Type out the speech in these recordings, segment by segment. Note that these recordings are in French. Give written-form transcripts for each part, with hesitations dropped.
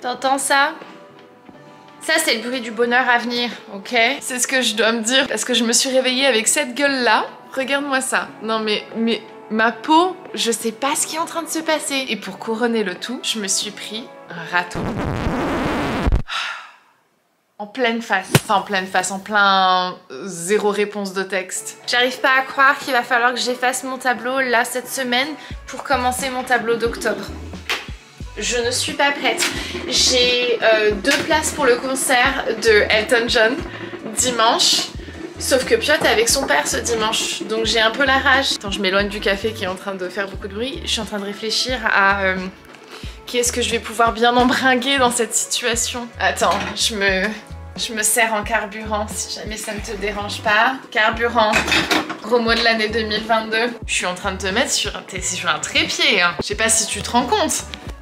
T'entends ça? Ça, c'est le bruit du bonheur à venir, ok? C'est ce que je dois me dire parce que je me suis réveillée avec cette gueule-là. Regarde-moi ça. Non mais ma peau, je sais pas ce qui est en train de se passer. Et pour couronner le tout, je me suis pris un râteau. En pleine face. Enfin, en pleine face, en plein zéro réponse de texte. J'arrive pas à croire qu'il va falloir que j'efface mon tableau là cette semaine pour commencer mon tableau d'octobre. Je ne suis pas prête. J'ai 2 places pour le concert de Elton John dimanche. Sauf que Piot est avec son père ce dimanche. Donc j'ai un peu la rage. Attends, je m'éloigne du café qui est en train de faire beaucoup de bruit. Je suis en train de réfléchir à qui est-ce que je vais pouvoir bien embringuer dans cette situation. Attends, je me sers en carburant si jamais ça ne te dérange pas. Carburant, gros mot de l'année 2022. Je suis en train de te mettre sur un trépied. Hein. Je sais pas si tu te rends compte.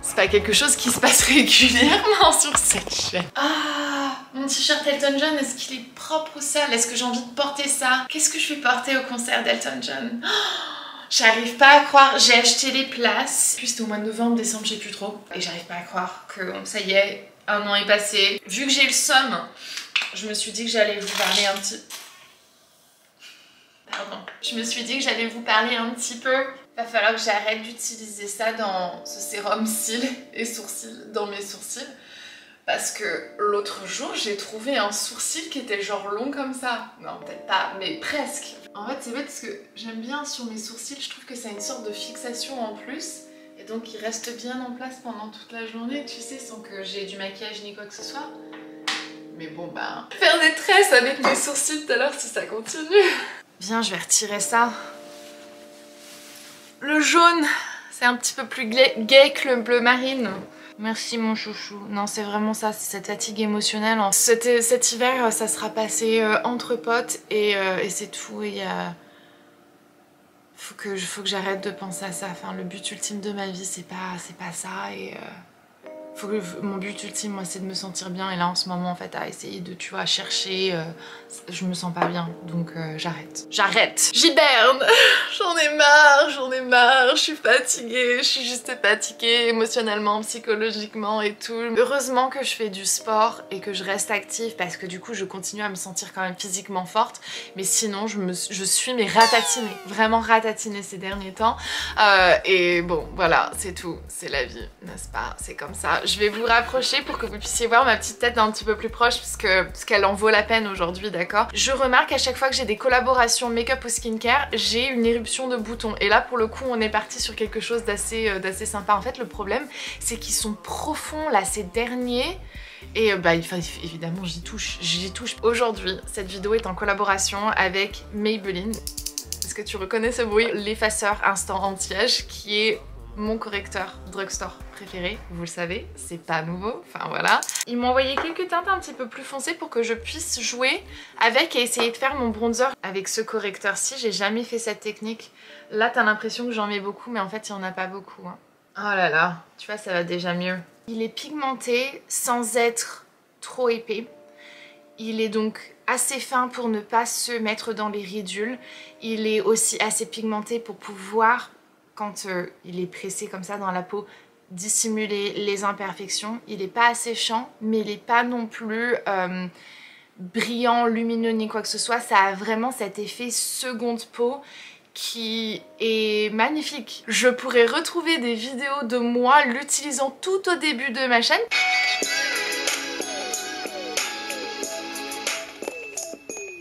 C'est pas quelque chose qui se passe régulièrement sur cette chaîne. Ah, mon t-shirt Elton John, est-ce qu'il est propre ou sale? Est-ce que j'ai envie de porter ça? Qu'est-ce que je vais porter au concert d'Elton John? Oh, j'arrive pas à croire, j'ai acheté les places. Puis c'était au mois de novembre, décembre, je sais plus trop. Et j'arrive pas à croire que ça y est, un an est passé. Vu que j'ai le somme, je me suis dit que j'allais vous parler un petit... Pardon. Je me suis dit que j'allais vous parler un petit peu. Va falloir que j'arrête d'utiliser ça dans ce sérum cils et sourcils, dans mes sourcils. Parce que l'autre jour, j'ai trouvé un sourcil qui était genre long comme ça. Non, peut-être pas, mais presque. En fait, c'est bête parce que j'aime bien sur mes sourcils, je trouve que ça a une sorte de fixation en plus. Et donc, il reste bien en place pendant toute la journée, tu sais, sans que j'ai du maquillage ni quoi que ce soit. Mais bon, bah... faire des tresses avec mes sourcils tout à l'heure si ça continue. Bien, je vais retirer ça. Le jaune, c'est un petit peu plus gai que le bleu marine. Merci mon chouchou. Non, c'est vraiment ça, c'est cette fatigue émotionnelle. Cet hiver, ça sera passé entre potes et c'est tout. Il y a... faut que j'arrête de penser à ça. Enfin, le but ultime de ma vie, c'est pas ça. Et mon but ultime, moi, c'est de me sentir bien. Et là, en ce moment, en fait, à essayer de, tu vois, chercher, je me sens pas bien. Donc, j'arrête. J'arrête. J'hiberne. J'en ai marre. Je suis fatiguée. Je suis juste fatiguée émotionnellement, psychologiquement et tout. Heureusement que je fais du sport et que je reste active parce que du coup, je continue à me sentir quand même physiquement forte. Mais sinon, je suis mais ratatinée. Vraiment ratatinée ces derniers temps. Et bon, voilà, c'est tout. C'est la vie, n'est-ce pas? C'est comme ça. Je vais vous rapprocher pour que vous puissiez voir ma petite tête un petit peu plus proche parce qu'elle en vaut la peine aujourd'hui, d'accord? Je remarque à chaque fois que j'ai des collaborations make-up ou skincare, j'ai une éruption de boutons. Et là, pour le coup, on est parti sur quelque chose d'assez sympa. En fait, le problème, c'est qu'ils sont profonds, là, ces derniers. Et bah, évidemment, j'y touche. Aujourd'hui, cette vidéo est en collaboration avec Maybelline. Est-ce que tu reconnais ce bruit? L'effaceur instant anti-âge qui est mon correcteur drugstore préféré, vous le savez, c'est pas nouveau, enfin voilà. Ils m'ont envoyé quelques teintes un petit peu plus foncées pour que je puisse jouer avec et essayer de faire mon bronzer avec ce correcteur-ci. J'ai jamais fait cette technique. Là, t'as l'impression que j'en mets beaucoup, mais en fait, il y en a pas beaucoup. Hein. Oh là là, tu vois, ça va déjà mieux. Il est pigmenté sans être trop épais. Il est donc assez fin pour ne pas se mettre dans les ridules. Il est aussi assez pigmenté pour pouvoir, quand il est pressé comme ça dans la peau, dissimuler les imperfections. Il n'est pas asséchant, mais il n'est pas non plus brillant, lumineux ni quoi que ce soit. Ça a vraiment cet effet seconde peau qui est magnifique. Je pourrais retrouver des vidéos de moi l'utilisant tout au début de ma chaîne.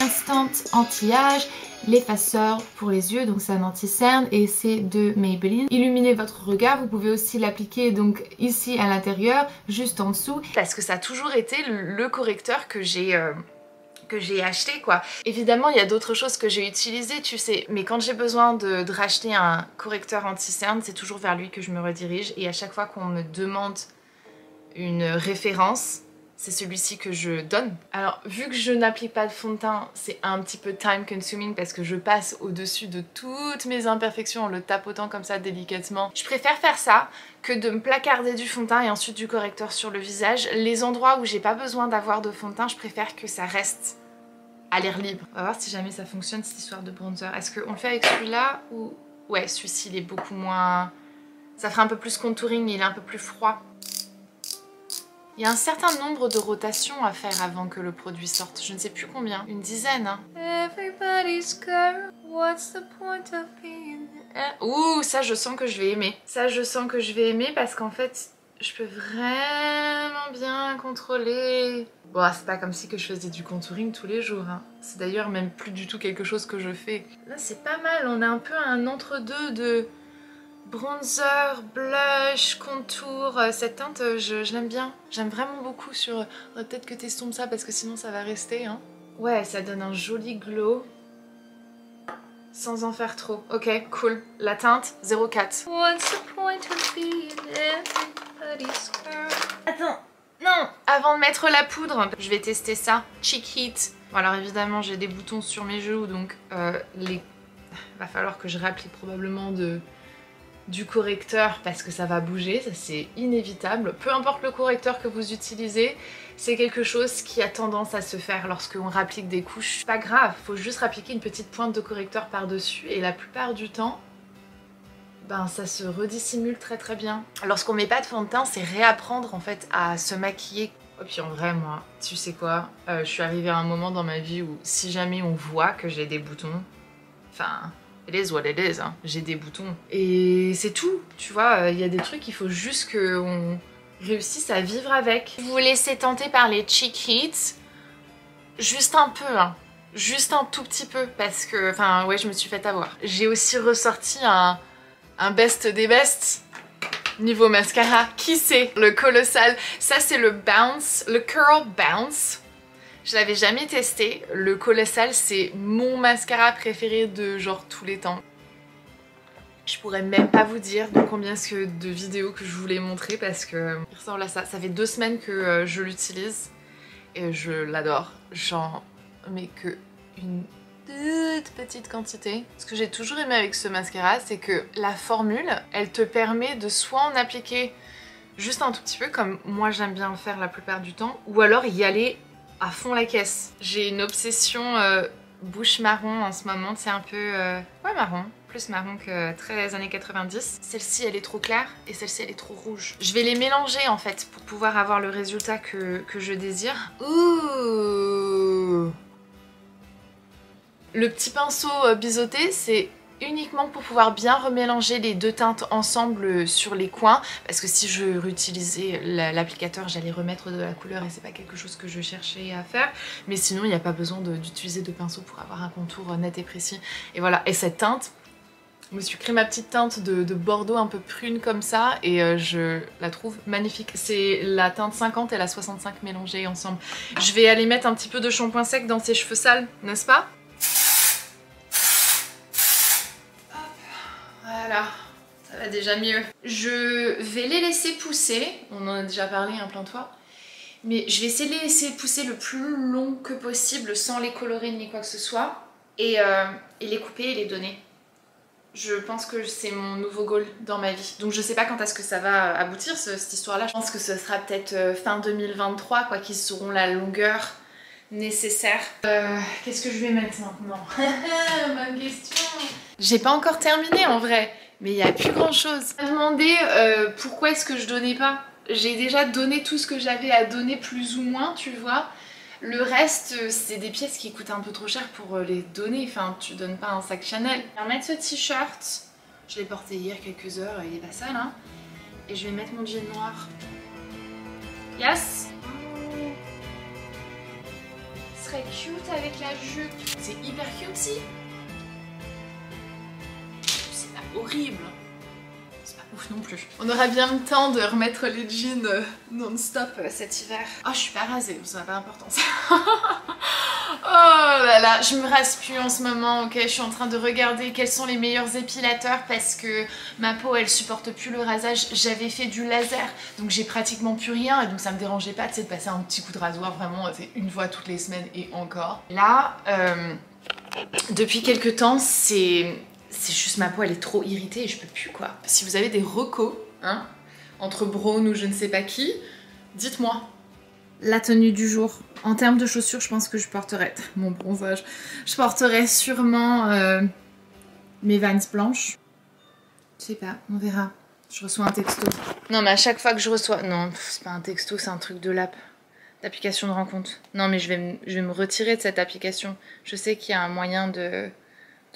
Instant anti-âge, l'effaceur pour les yeux, donc c'est un anti-cerne et c'est de Maybelline. Illuminez votre regard, vous pouvez aussi l'appliquer donc ici à l'intérieur, juste en dessous. Parce que ça a toujours été le correcteur que j'ai acheté quoi. Évidemment il y a d'autres choses que j'ai utilisées tu sais, mais quand j'ai besoin de racheter un correcteur anti-cerne, c'est toujours vers lui que je me redirige et à chaque fois qu'on me demande une référence, c'est celui-ci que je donne. Alors vu que je n'applique pas de fond de teint, c'est un petit peu time consuming parce que je passe au-dessus de toutes mes imperfections en le tapotant comme ça délicatement. Je préfère faire ça que de me placarder du fond de teint et ensuite du correcteur sur le visage. Les endroits où j'ai pas besoin d'avoir de fond de teint, je préfère que ça reste à l'air libre. On va voir si jamais ça fonctionne cette histoire de bronzer. Est-ce qu'on le fait avec celui-là ou... Ouais, celui-ci il est beaucoup moins... Ça fera un peu plus contouring, il est un peu plus froid. Il y a un certain nombre de rotations à faire avant que le produit sorte. Je ne sais plus combien. Une dizaine, hein. Everybody's girl, what's the point of being... Ouh, ça je sens que je vais aimer. Ça je sens que je vais aimer parce qu'en fait, je peux vraiment bien contrôler. Bon, c'est pas comme si que je faisais du contouring tous les jours, hein. C'est d'ailleurs même plus du tout quelque chose que je fais. Là, c'est pas mal. On a un peu un entre-deux de bronzer, blush, contour. Cette teinte, je l'aime bien. J'aime vraiment beaucoup sur... Peut-être que t'estompes ça parce que sinon ça va rester, hein. Ouais, ça donne un joli glow. Sans en faire trop. Ok, cool. La teinte, 04. What's the point of being everybody's girl? Attends, non! Avant de mettre la poudre, je vais tester ça. Cheek Heat. Bon, alors évidemment, j'ai des boutons sur mes joues, donc va falloir que je réapplique probablement du correcteur parce que ça va bouger, ça c'est inévitable. Peu importe le correcteur que vous utilisez, c'est quelque chose qui a tendance à se faire lorsqu'on rapplique des couches. Pas grave, faut juste rappliquer une petite pointe de correcteur par-dessus et la plupart du temps, ben ça se redissimule très très bien. Lorsqu'on met pas de fond de teint, c'est réapprendre en fait à se maquiller. Et puis en vrai, moi, tu sais quoi, je suis arrivée à un moment dans ma vie où si jamais on voit que j'ai des boutons, enfin... It is what it is, hein. J'ai des boutons. Et c'est tout, tu vois, il y a des trucs, il faut juste qu'on réussisse à vivre avec. Vous laissez tenter par les Cheek Heats, juste un peu, hein. Juste un tout petit peu, parce que, enfin, ouais, je me suis fait avoir. J'ai aussi ressorti un best des bests. Niveau mascara, qui c'est? Le Colossal, ça c'est le Bounce, le Curl Bounce. Je l'avais jamais testé. Le Colossal, c'est mon mascara préféré de genre tous les temps. Je pourrais même pas vous dire de combien de vidéos que je voulais montrer parce que il ressemble à ça. Ça fait 2 semaines que je l'utilise et je l'adore. J'en mets que une toute petite quantité. Ce que j'ai toujours aimé avec ce mascara, c'est que la formule, elle te permet de soit en appliquer juste un tout petit peu, comme moi j'aime bien le faire la plupart du temps, ou alors y aller à fond la caisse. J'ai une obsession bouche marron en ce moment, c'est un peu ouais, marron, plus marron que très années 90. Celle-ci elle est trop claire et celle-ci elle est trop rouge. Je vais les mélanger en fait pour pouvoir avoir le résultat que je désire. Ouh. Le petit pinceau biseauté, c'est uniquement pour pouvoir bien remélanger les deux teintes ensemble sur les coins, parce que si je réutilisais l'applicateur, j'allais remettre de la couleur et c'est pas quelque chose que je cherchais à faire. Mais sinon, il n'y a pas besoin d'utiliser de pinceau pour avoir un contour net et précis. Et voilà, et cette teinte, je me suis créé ma petite teinte de bordeaux un peu prune comme ça et je la trouve magnifique. C'est la teinte 50 et la 65 mélangées ensemble. Je vais aller mettre un petit peu de shampoing sec dans ses cheveux sales, n'est-ce pas? Voilà, ça va déjà mieux. Je vais les laisser pousser, on en a déjà parlé hein, plein de fois, mais je vais essayer de les laisser pousser le plus long que possible sans les colorer ni quoi que ce soit et les couper et les donner. Je pense que c'est mon nouveau goal dans ma vie. Donc je sais pas quand est-ce que ça va aboutir cette histoire-là. Je pense que ce sera peut-être fin 2023 quoi, qu'ils sauront la longueur nécessaire. Qu'est-ce que je vais mettre maintenant? Bonne question. J'ai pas encore terminé en vrai, mais il n'y a plus grand chose. Je me demandais pourquoi est-ce que je donnais pas. J'ai déjà donné tout ce que j'avais à donner plus ou moins, tu vois. Le reste, c'est des pièces qui coûtent un peu trop cher pour les donner. Enfin, tu donnes pas un sac Chanel. Je vais remettre ce t-shirt. Je l'ai porté hier quelques heures, il est pas sale, hein. Et je vais mettre mon jean noir. Yes! Ce serait cute avec la jupe. C'est hyper cutesy. C'est pas horrible. C'est pas ouf non plus. On aura bien le temps de remettre les jeans non-stop cet hiver. Oh, je suis pas rasée, ça n'a pas d'importance. Oh là là, je me rase plus en ce moment, ok. Je suis en train de regarder quels sont les meilleurs épilateurs parce que ma peau elle supporte plus le rasage. J'avais fait du laser, donc j'ai pratiquement plus rien et donc ça me dérangeait pas de passer un petit coup de rasoir vraiment une fois toutes les semaines et encore. Là, depuis quelques temps, c'est juste ma peau elle est trop irritée et je peux plus quoi. Si vous avez des recos, hein, entre Braun ou je ne sais pas qui, dites-moi. La tenue du jour. En termes de chaussures, je pense que je porterai mon bronzage. Je porterai sûrement mes Vans blanches. Je sais pas, on verra. Je reçois un texto. Non, mais à chaque fois que je reçois... Non, c'est pas un texto, c'est un truc de l'app. D'application de rencontre. Non, mais je vais me retirer de cette application. Je sais qu'il y a un moyen de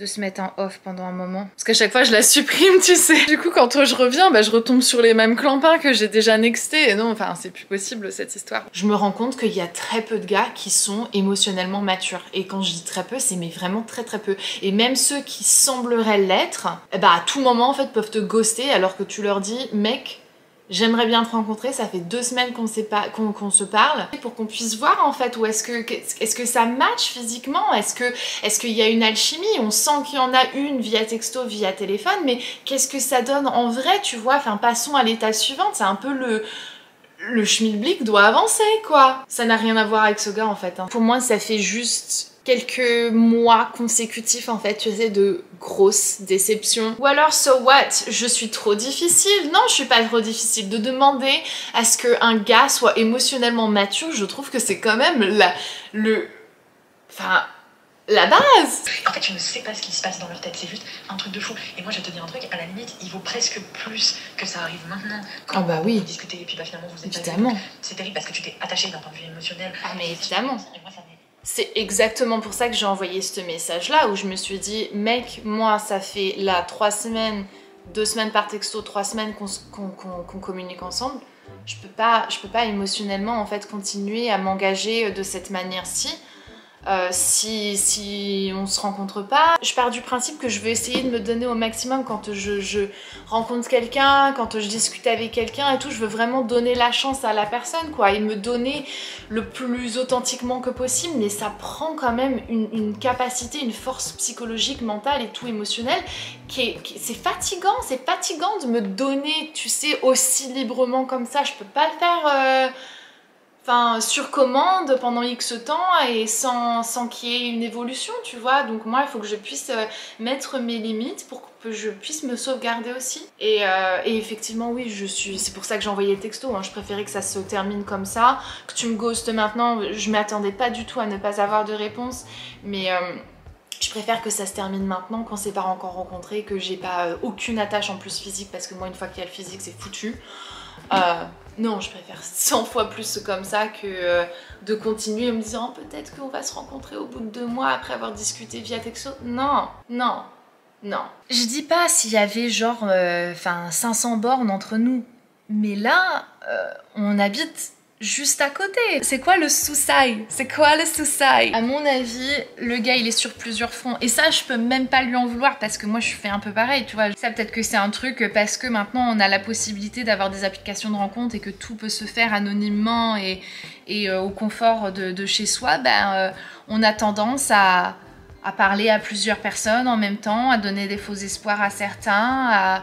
se mettre en off pendant un moment. Parce qu'à chaque fois, je la supprime, tu sais. Du coup, quand je reviens, bah, je retombe sur les mêmes clampins que j'ai déjà nextés. Et non, enfin, c'est plus possible, cette histoire. Je me rends compte qu'il y a très peu de gars qui sont émotionnellement matures. Et quand je dis très peu, c'est mais vraiment très très peu. Et même ceux qui sembleraient l'être, bah, à tout moment, en fait, peuvent te ghoster alors que tu leur dis, mec, j'aimerais bien te rencontrer, ça fait 2 semaines qu'on se parle, pour qu'on puisse voir en fait où est-ce que ça match physiquement, est-ce qu'il y a une alchimie, on sent qu'il y en a une via texto, via téléphone, mais qu'est-ce que ça donne en vrai, tu vois, enfin passons à l'étape suivante, c'est un peu le schmilblick doit avancer quoi. Ça n'a rien à voir avec ce gars en fait. Hein. Pour moi ça fait juste quelques mois consécutifs en fait, tu sais, de grosses déceptions. Ou alors, so what? Je suis trop difficile? Non, je suis pas trop difficile. De demander à ce qu'un gars soit émotionnellement mature, je trouve que c'est quand même la base. En fait, je ne sais pas ce qui se passe dans leur tête, c'est juste un truc de fou. Et moi, je vais te dire un truc, à la limite, il vaut presque plus que ça arrive maintenant. Quand bah oui. vous discutez et puis bah, finalement vous êtes évidemment. C'est terrible parce que tu t'es attaché d'un point de vue émotionnel. Ah mais évidemment. C'est exactement pour ça que j'ai envoyé ce message-là, où je me suis dit, mec, moi, ça fait là 3 semaines, 2 semaines par texto, 3 semaines qu'on communique ensemble. Je peux pas émotionnellement, en fait, continuer à m'engager de cette manière-ci. Si on se rencontre pas, je pars du principe que je veux essayer de me donner au maximum quand je rencontre quelqu'un, quand je discute avec quelqu'un et tout, je veux vraiment donner la chance à la personne quoi, et me donner le plus authentiquement que possible, mais ça prend quand même une capacité, une force psychologique, mentale et tout émotionnelle c'est fatigant de me donner, tu sais, aussi librement comme ça, je peux pas le faire... sur commande pendant X temps et sans qu'il y ait une évolution, tu vois. Donc moi, il faut que je puisse mettre mes limites pour que je puisse me sauvegarder aussi. Et effectivement, oui, c'est pour ça que j'ai envoyé le texto. Hein. Je préférais que ça se termine comme ça. Que tu me ghostes maintenant, je m'attendais pas du tout à ne pas avoir de réponse. Mais... je préfère que ça se termine maintenant, qu'on s'est pas encore rencontrés, que j'ai pas aucune attache en plus physique, parce que moi, une fois qu'il y a le physique, c'est foutu. Non, je préfère 100 fois plus comme ça que de continuer en me disant peut-être qu'on va se rencontrer au bout de 2 mois après avoir discuté via texto. Non, non, non. Je dis pas s'il y avait genre 500 bornes entre nous, mais là, on habite juste à côté. C'est quoi le souci? C'est quoi le souci? À mon avis, le gars il est sur plusieurs fronts. Et ça, je peux même pas lui en vouloir parce que moi je fais un peu pareil, tu vois. Ça peut-être que c'est un truc parce que maintenant on a la possibilité d'avoir des applications de rencontre et que tout peut se faire anonymement et au confort de chez soi. On a tendance à parler à plusieurs personnes en même temps, à donner des faux espoirs à certains,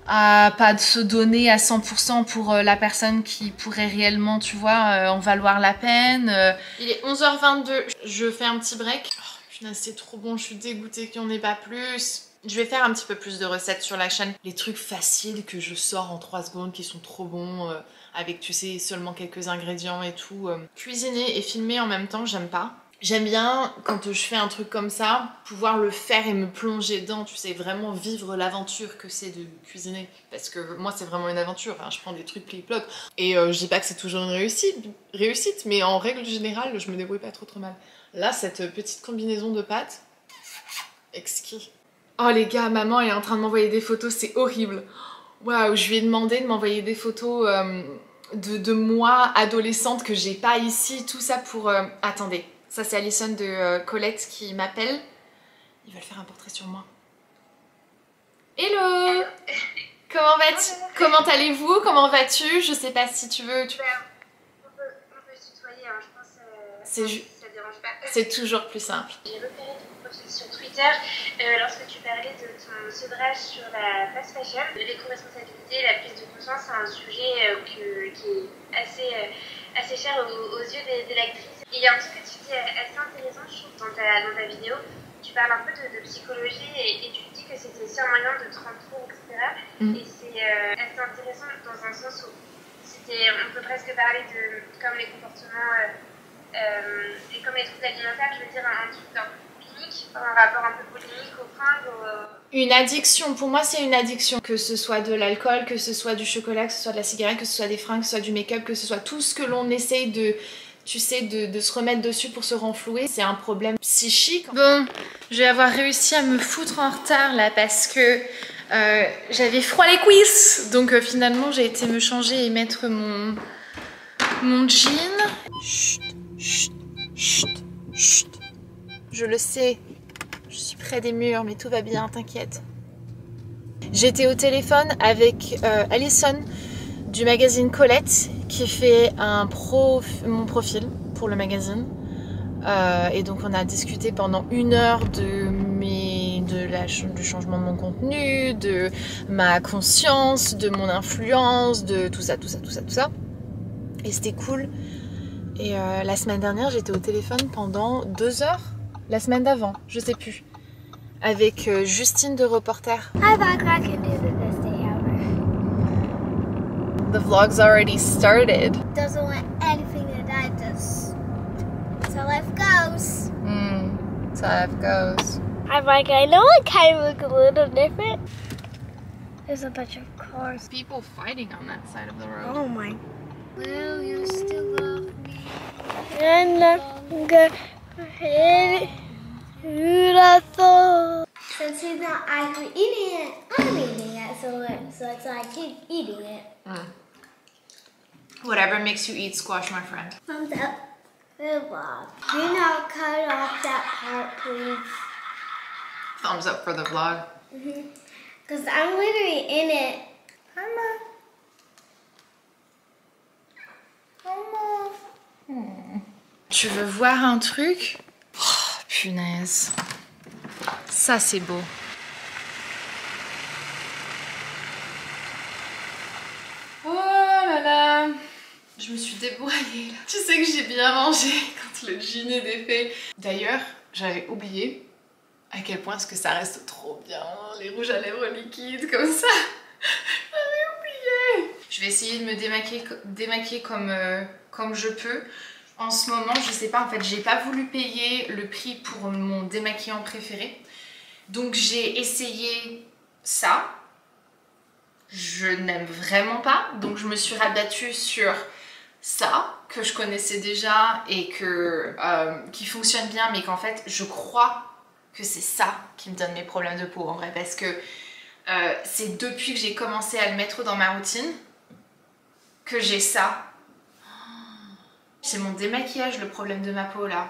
à pas se donner à 100% pour la personne qui pourrait réellement, tu vois, en valoir la peine. Il est 11h22, je fais un petit break. Oh, putain, c'est trop bon, je suis dégoûtée qu'il n'y en ait pas plus. Je vais faire un petit peu plus de recettes sur la chaîne. Les trucs faciles que je sors en 3 secondes qui sont trop bons, avec, tu sais, seulement quelques ingrédients et tout. Cuisiner et filmer en même temps, j'aime pas. J'aime bien, quand je fais un truc comme ça, pouvoir le faire et me plonger dedans, tu sais, vraiment vivre l'aventure que c'est de cuisiner. Parce que moi, c'est vraiment une aventure, hein. Je prends des trucs clic-ploc. Et je dis pas que c'est toujours une réussite, mais en règle générale, je me débrouille pas trop mal. Là, cette petite combinaison de pâtes, exquis. Oh les gars, maman est en train de m'envoyer des photos, c'est horrible. Waouh, je lui ai demandé de m'envoyer des photos de moi, adolescente, que j'ai pas ici, tout ça pour... Attendez. Ça, c'est Alison de Colette qui m'appelle. Ils veulent faire un portrait sur moi. Hello. Comment vas-tu? Comment allez-vous? Comment vas-tu? Je sais pas si tu veux... On peut se tutoyer, hein, je pense ça dérange pas. C'est toujours plus simple. J'ai repéré ton profil sur Twitter lorsque tu parlais de ton sevrage sur la fast fashion. L'éco-responsabilité, la prise de conscience, c'est un sujet qui est assez cher aux yeux des lectrices. Il y a un truc que tu dis assez intéressant, je trouve, dans ta vidéo. Tu parles un peu de psychologie et tu dis que c'était aussi un moyen de te rendre compte, etc. Et c'est assez intéressant dans un sens où on peut presque parler de comme les comportements et comme les troubles alimentaires, je veux dire un truc d'un peu clinique, un rapport un peu polémique aux fringues, Une addiction, pour moi c'est une addiction. Que ce soit de l'alcool, que ce soit du chocolat, que ce soit de la cigarette, que ce soit des fringues, que ce soit du make-up, que ce soit tout ce que l'on essaye de, tu sais, de se remettre dessus pour se renflouer, c'est un problème psychique. Bon, je vais avoir réussi à me foutre en retard là parce que j'avais froid les cuisses. Donc finalement j'ai été me changer et mettre mon jean. Chut, chut, chut, chut. Je le sais. Je suis près des murs, mais tout va bien, t'inquiète. J'étais au téléphone avec Alison du magazine Colette qui fait mon profil pour le magazine. Et donc on a discuté pendant 1 heure du changement de mon contenu, de ma conscience, de mon influence, de tout ça. Et c'était cool. Et la semaine dernière, j'étais au téléphone pendant 2 heures. La semaine d'avant, je sais plus. Avec Justine de Reporter. I think I can do the best day ever. The vlog's already started. Doesn't want anything that I does. So life goes. So life goes. I'm like, I know it kind of looks a little different. There's a bunch of cars. People fighting on that side of the road. Oh my. Will you still love me? And beautiful. Since he's not actually eating it, I'm eating it. So it's like he's eating it. Whatever makes you eat squash, my friend. Thumbs up for the vlog. Do not cut off that part, please. Thumbs up for the vlog. Because I'm literally in it. Mama. Tu veux voir un truc? Oh, punaise. Ça, c'est beau. Oh là là. Je me suis débourrayée là. Tu sais que j'ai bien mangé quand le jean est défait. D'ailleurs, j'avais oublié à quel point est-ce que ça reste trop bien. Les rouges à lèvres liquides comme ça. J'avais oublié. Je vais essayer de me démaquiller comme je peux. En ce moment, je sais pas, en fait, j'ai pas voulu payer le prix pour mon démaquillant préféré. Donc j'ai essayé ça. Je n'aime vraiment pas. Donc je me suis rabattue sur ça, que je connaissais déjà et qui fonctionne bien, mais qu'en fait, je crois que c'est ça qui me donne mes problèmes de peau, en vrai. Parce que c'est depuis que j'ai commencé à le mettre dans ma routine que j'ai ça. C'est mon démaquillage le problème de ma peau là.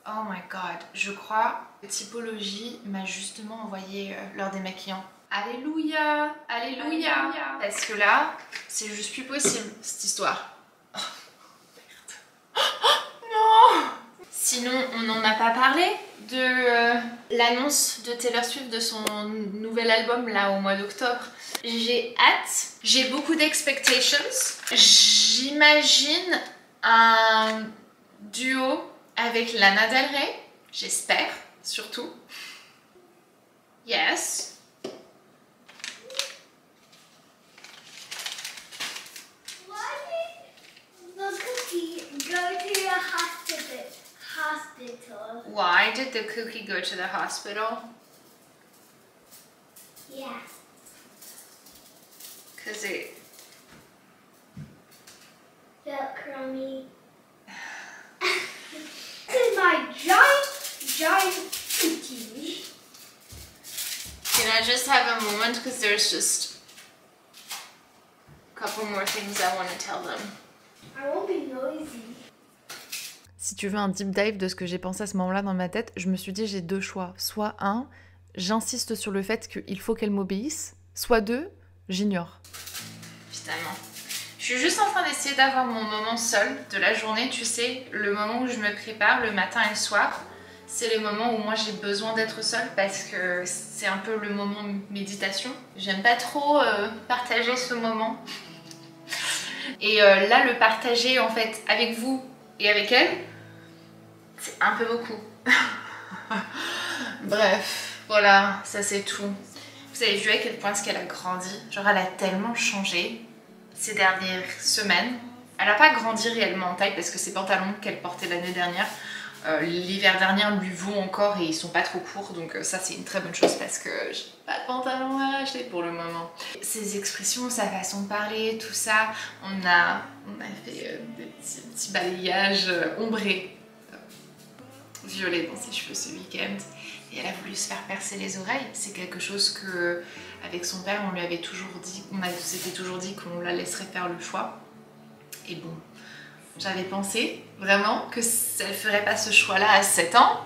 Oh my god, je crois que Typologie m'a justement envoyé leur démaquillant. Alléluia, alléluia. Parce que là, c'est juste plus possible cette histoire. Oh, merde. Oh, non. Sinon, on n'en a pas parlé de l'annonce de Taylor Swift de son nouvel album là au mois d'octobre. J'ai hâte, j'ai beaucoup d'expectations. J'imagine un duo avec Lana Del Rey, j'espère, surtout. Yes. Why did the cookie go to the hospital? Why did the cookie go to the hospital? Yeah. Because it felt crummy. This is my giant cookie. Can I just have a moment because there's just a couple more things I want to tell them. I won't be noisy. Si tu veux un deep dive de ce que j'ai pensé à ce moment-là dans ma tête, je me suis dit j'ai 2 choix. Soit 1, j'insiste sur le fait qu'il faut qu'elle m'obéisse. Soit 2, j'ignore. Finalement. Je suis juste en train d'essayer d'avoir mon moment seul de la journée, tu sais, le moment où je me prépare le matin et le soir. C'est les moments où moi j'ai besoin d'être seule parce que c'est un peu le moment méditation. J'aime pas trop partager ce moment. Et là, le partager en fait avec vous et avec elle, c'est un peu beaucoup. Bref, voilà, ça c'est tout. Vous avez vu à quel point est-ce qu'elle a grandi. Genre elle a tellement changé ces dernières semaines. Elle n'a pas grandi réellement en taille parce que ces pantalons qu'elle portait l'année dernière L'hiver dernier, on lui vaut encore et ils sont pas trop courts, donc ça c'est une très bonne chose parce que j'ai pas de pantalon à acheter pour le moment. Ses expressions, sa façon de parler, tout ça, on a fait des petits balayages ombrés, violets dans ses cheveux ce week-end. Et elle a voulu se faire percer les oreilles. C'est quelque chose que, avec son père, on lui avait toujours dit, s'était toujours dit qu'on la laisserait faire le choix. Et bon, j'avais pensé vraiment que elle ferait pas ce choix-là à 7 ans.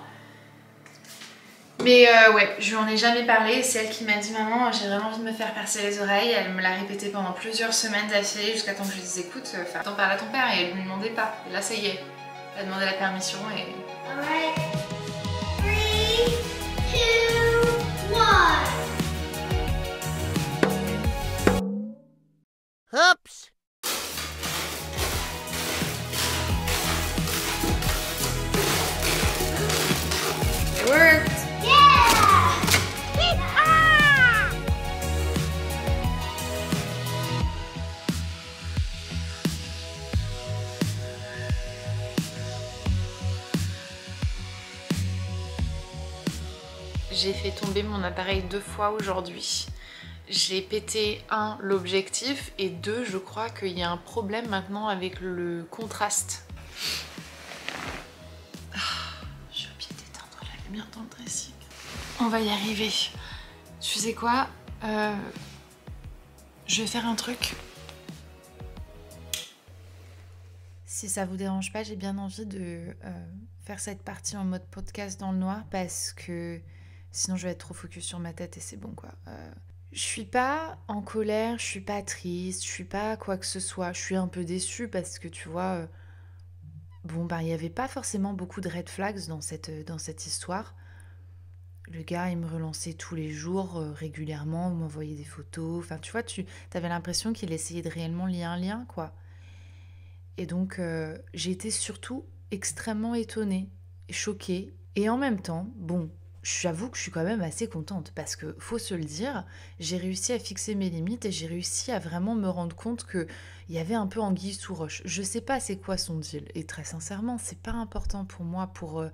Mais ouais, je lui en ai jamais parlé. C'est elle qui m'a dit, maman, j'ai vraiment envie de me faire percer les oreilles. Elle me l'a répété pendant plusieurs semaines d'affilée jusqu'à temps que je lui dise, écoute, t'en parles à ton père. Et elle lui demandait pas. Et là, ça y est, elle a demandé la permission et... Alright. 3, 2, 1. Oops! It worked! Yeah! J'ai fait tomber mon appareil 2 fois aujourd'hui. J'ai pété, 1, l'objectif, et 2, je crois qu'il y a un problème maintenant avec le contraste. J'ai oublié d'éteindre la lumière dans le dressing. On va y arriver. Tu sais quoi, je vais faire un truc. Si ça vous dérange pas, j'ai bien envie de faire cette partie en mode podcast dans le noir parce que sinon je vais être trop focus sur ma tête et c'est bon quoi. Je suis pas en colère, je suis pas triste, je suis pas quoi que ce soit. Je suis un peu déçue parce que tu vois, bon bah il y avait pas forcément beaucoup de red flags dans cette histoire. Le gars il me relançait tous les jours régulièrement, m'envoyait des photos. Enfin tu vois, t'avais l'impression qu'il essayait de réellement lier un lien quoi. Et donc j'ai été surtout extrêmement étonnée, choquée. Et en même temps, bon, j'avoue que je suis quand même assez contente parce que, faut se le dire, j'ai réussi à fixer mes limites et j'ai réussi à vraiment me rendre compte qu'il y avait un peu anguille sous roche. Je sais pas c'est quoi son deal et très sincèrement, c'est pas important pour moi pour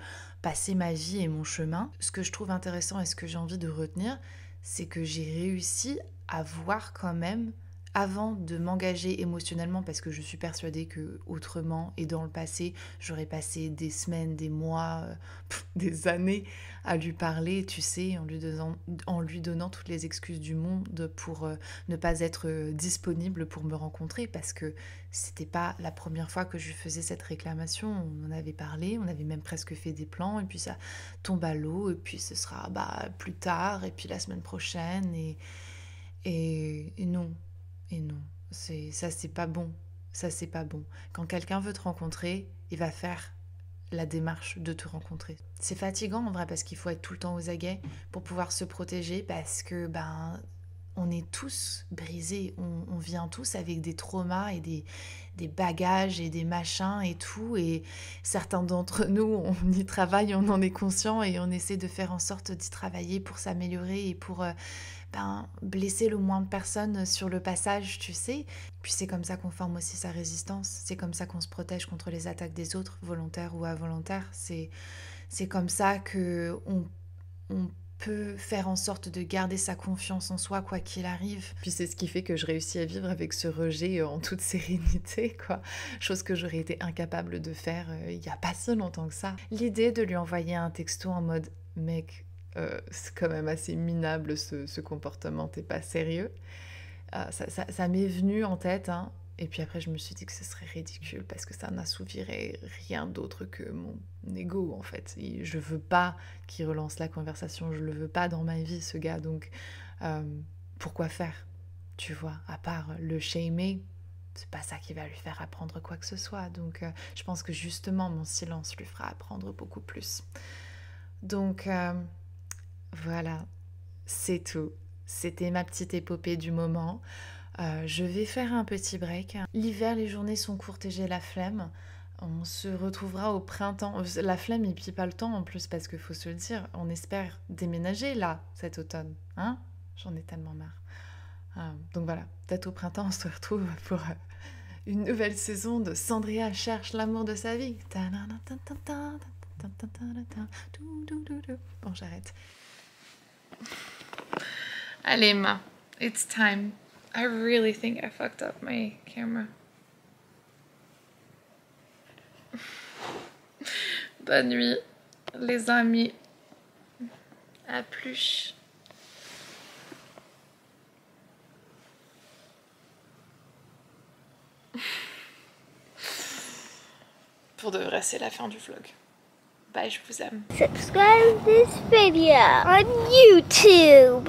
passer ma vie et mon chemin. Ce que je trouve intéressant et ce que j'ai envie de retenir, c'est que j'ai réussi à voir quand même avant de m'engager émotionnellement, parce que je suis persuadée que autrement et dans le passé, j'aurais passé des semaines, des mois, des années à lui parler, tu sais, en lui donnant toutes les excuses du monde pour ne pas être disponible pour me rencontrer, parce que c'était pas la première fois que je lui faisais cette réclamation. On en avait parlé, on avait même presque fait des plans, et puis ça tombe à l'eau, et puis ce sera plus tard, et puis la semaine prochaine, et non. Et non, ça c'est pas bon, ça c'est pas bon. Quand quelqu'un veut te rencontrer, il va faire la démarche de te rencontrer. C'est fatigant en vrai parce qu'il faut être tout le temps aux aguets pour pouvoir se protéger parce que on est tous brisés, on vient tous avec des traumas et des bagages et des machins et tout, et certains d'entre nous, on y travaille, on en est conscient et on essaie de faire en sorte d'y travailler pour s'améliorer et pour blesser le moins de personnes sur le passage, tu sais. Puis c'est comme ça qu'on forme aussi sa résistance, c'est comme ça qu'on se protège contre les attaques des autres, volontaires ou involontaires. C'est comme ça que on peut faire en sorte de garder sa confiance en soi quoi qu'il arrive. Puis c'est ce qui fait que je réussis à vivre avec ce rejet en toute sérénité, quoi. Chose que j'aurais été incapable de faire il y a pas si longtemps que ça. L'idée de lui envoyer un texto en mode « mec, c'est quand même assez minable ce comportement, t'es pas sérieux ?» ça m'est venu en tête, hein. Et puis après, je me suis dit que ce serait ridicule parce que ça n'assouvirait rien d'autre que mon ego, en fait. Et je veux pas qu'il relance la conversation, je le veux pas dans ma vie, ce gars. Donc, pourquoi faire, tu vois, à part le shamer, c'est pas ça qui va lui faire apprendre quoi que ce soit. Donc, je pense que justement, mon silence lui fera apprendre beaucoup plus. Donc, voilà, c'est tout. C'était ma petite épopée du moment. Je vais faire un petit break. L'hiver, les journées sont courtes et j'ai la flemme. On se retrouvera au printemps. La flemme, il plie pas le temps en plus parce qu'il faut se le dire, on espère déménager là, cet automne. Hein ? J'en ai tellement marre. Donc voilà, peut-être au printemps, on se retrouve pour une nouvelle saison de Cendria cherche l'amour de sa vie. Bon, j'arrête. Allez, Ma, it's time. I really think I fucked up my camera. Bonne nuit, les amis. À plus. Pour de vrai, c'est la fin du vlog. Bye, je vous aime. Subscribe to this video on YouTube.